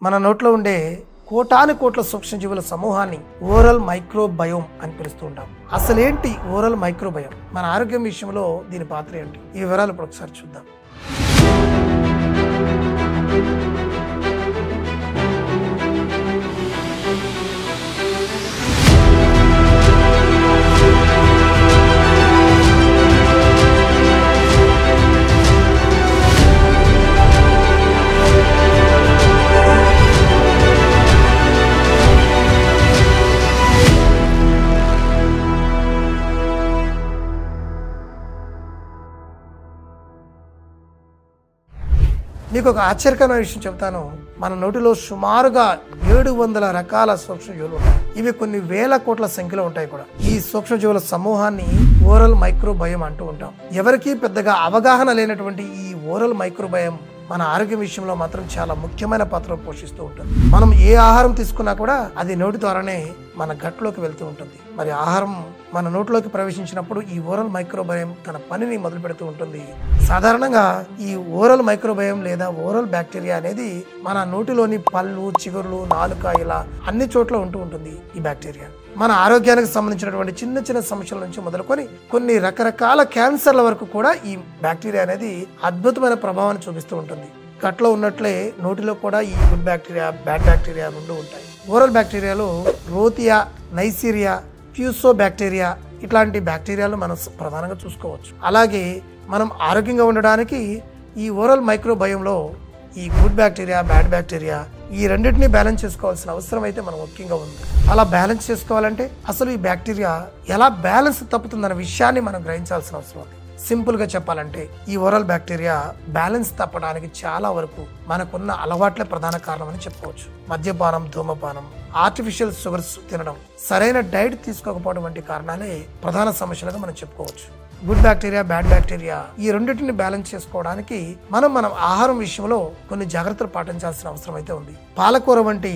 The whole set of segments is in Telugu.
మన నోట్లో ఉండే కోటాను కోట్ల సూక్ష్మజీవుల సమూహాన్ని ఓరల్ మైక్రోబయోమ్ అని పిలుస్తూ ఉంటాం. అసలేంటి ఓరల్ మైక్రోబయోమ్? మన ఆరోగ్యం విషయంలో దీని పాత్ర ఏంటి? ఈ వివరాలు ఇప్పుడు ఒకసారి చూద్దాం. మీకు ఒక ఆశ్చర్యకరమైన విషయం చెప్తాను. మన నోటిలో సుమారుగా 700 రకాల సూక్ష్మజీవులు ఉంటాయి. ఇవి కొన్ని వేల కోట్ల సంఖ్యలో ఉంటాయి కూడా. ఈ సూక్ష్మజీవుల సమూహాన్ని ఓరల్ మైక్రోబయోమ్ అంటూ ఉంటాం. ఎవరికీ పెద్దగా అవగాహన లేనటువంటి ఈ ఓరల్ మైక్రోబయోమ్ మన ఆరోగ్యం విషయంలో మాత్రం చాలా ముఖ్యమైన పాత్ర పోషిస్తూ ఉంటుంది. మనం ఏ ఆహారం తీసుకున్నా కూడా అది నోటి ద్వారానే మన గట్లోకి వెళ్తూ ఉంటుంది. మరి ఆహారం మన నోట్లోకి ప్రవేశించినప్పుడు ఈ ఓరల్ మైక్రోబయోమ్ తన పనిని మొదలు పెడుతూ ఉంటుంది. సాధారణంగా ఈ ఓరల్ మైక్రోబయోమ్ లేదా ఓరల్ బ్యాక్టీరియా అనేది మన నోటిలోని పళ్ళు, చిగుర్లు, నాలుక ఇలా అన్ని చోట్ల ఉంటూ ఉంటుంది. ఈ బ్యాక్టీరియా మన ఆరోగ్యానికి సంబంధించినటువంటి చిన్న చిన్న సమస్యల నుంచి మొదలుకొని కొన్ని రకరకాల క్యాన్సర్ల వరకు కూడా ఈ బ్యాక్టీరియా అనేది అద్భుతమైన ప్రభావాన్ని చూపిస్తూ ఉంటుంది. గట్లో ఉన్నట్లే నోటిలో కూడా ఈ గుడ్ బ్యాక్టీరియా, బ్యాడ్ బ్యాక్టీరియా రెండు ఉంటాయి. ఓరల్ బ్యాక్టీరియాలో రోతియా, నైసీరియా, ఫ్యూసో బ్యాక్టీరియా ఇట్లాంటి బ్యాక్టీరియాలు మనం ప్రధానంగా చూసుకోవచ్చు. అలాగే మనం ఆరోగ్యంగా ఉండడానికి ఈ ఓరల్ మైక్రోబయోమ్లో ఈ గుడ్ బ్యాక్టీరియా, బ్యాడ్ బ్యాక్టీరియా ఈ రెండింటినీ బ్యాలెన్స్ చేసుకోవాల్సిన అవసరం అయితే మనం ముఖ్యంగా ఉంది. అలా బ్యాలెన్స్ చేసుకోవాలంటే అసలు ఈ బ్యాక్టీరియా ఎలా బ్యాలెన్స్ తప్పుతుందన్న విషయాన్ని మనం గ్రహించాల్సిన అవసరం ఉంది. సింపుల్ గా చెప్పాలంటే ఈ ఓరల్ బ్యాక్టీరియా బ్యాలెన్స్ తప్పడానికి చాలా వరకు మనకున్న అలవాట్లే ప్రధాన కారణం అని చెప్పుకోవచ్చు. మద్యపానం, ధూమపానం, ఆర్టిఫిషియల్ షుగర్స్ తినడం, సరైన డైట్ తీసుకోకపోవడం వంటి కారణాలే ప్రధాన సమస్యలుగా మనం చెప్పుకోవచ్చు. గుడ్ బ్యాక్టీరియా, బ్యాడ్ బ్యాక్టీరియా ఈ రెండింటిని బ్యాలెన్స్ చేసుకోవడానికి మనం ఆహారం విషయంలో కొన్ని జాగ్రత్తలు పాటించాల్సిన అవసరం అయితే ఉంది. పాలకూర వంటి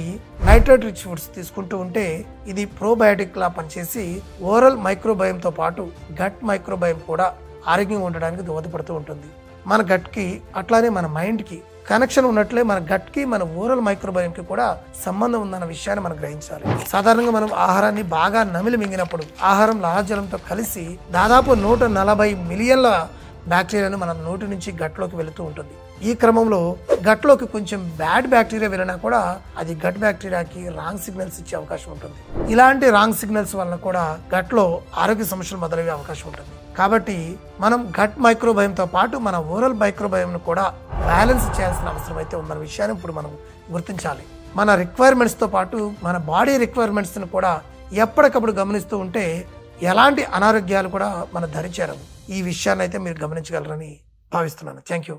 నైట్రేట్ రిచ్ ఫుడ్స్ తీసుకుంటూ ఉంటే ఇది ప్రోబయాటిక్ లా పనిచేసి ఓరల్ మైక్రోబయోమ్ తో పాటు గట్ మైక్రోబయోమ్ కూడా ఆరోగ్యంగా ఉండడానికి దోహదపడుతూ ఉంటుంది. మన గట్ కి అట్లానే మన మైండ్ కి కనెక్షన్ ఉన్నట్లే మన గట్ కి, మన ఓరల్ మైక్రోబయోమ్ కి కూడా సంబంధం ఉందన్న విషయాన్ని మనం గ్రహించాలి. సాధారణంగా మనం ఆహారాన్ని బాగా నమిలి మింగినప్పుడు ఆహారం లాలాజలంతో కలిసి దాదాపు 140 మిలియన్ల బ్యాక్టీరియాను మన నోటి నుంచి గట్లోకి వెళుతూ ఉంటుంది. ఈ క్రమంలో గట్లోకి కొంచెం బ్యాడ్ బ్యాక్టీరియా వెళ్ళినా కూడా అది గట్ బ్యాక్టీరియాకి రాంగ్ సిగ్నల్స్ ఇచ్చే అవకాశం ఉంటుంది. ఇలాంటి రాంగ్ సిగ్నల్స్ వలన కూడా గట్లో ఆరోగ్య సమస్యలు మొదలయ్యే అవకాశం ఉంటుంది. కాబట్టి మనం గట్ మైక్రోబయోమ్తో పాటు మన ఓరల్ మైక్రోబయోమ్ను కూడా బ్యాలెన్స్ చేయాల్సిన అవసరం అయితే ఉందన్న విషయాన్ని ఇప్పుడు మనం గుర్తించాలి. మన రిక్వైర్మెంట్స్తో పాటు మన బాడీ రిక్వైర్మెంట్స్ని కూడా ఎప్పటికప్పుడు గమనిస్తూ ఉంటే ఎలాంటి అనారోగ్యాలు కూడా మన దరి చేరవు. ఈ విషయాన్ని అయితే మీరు గమనించగలరని భావిస్తున్నాను. Thank you.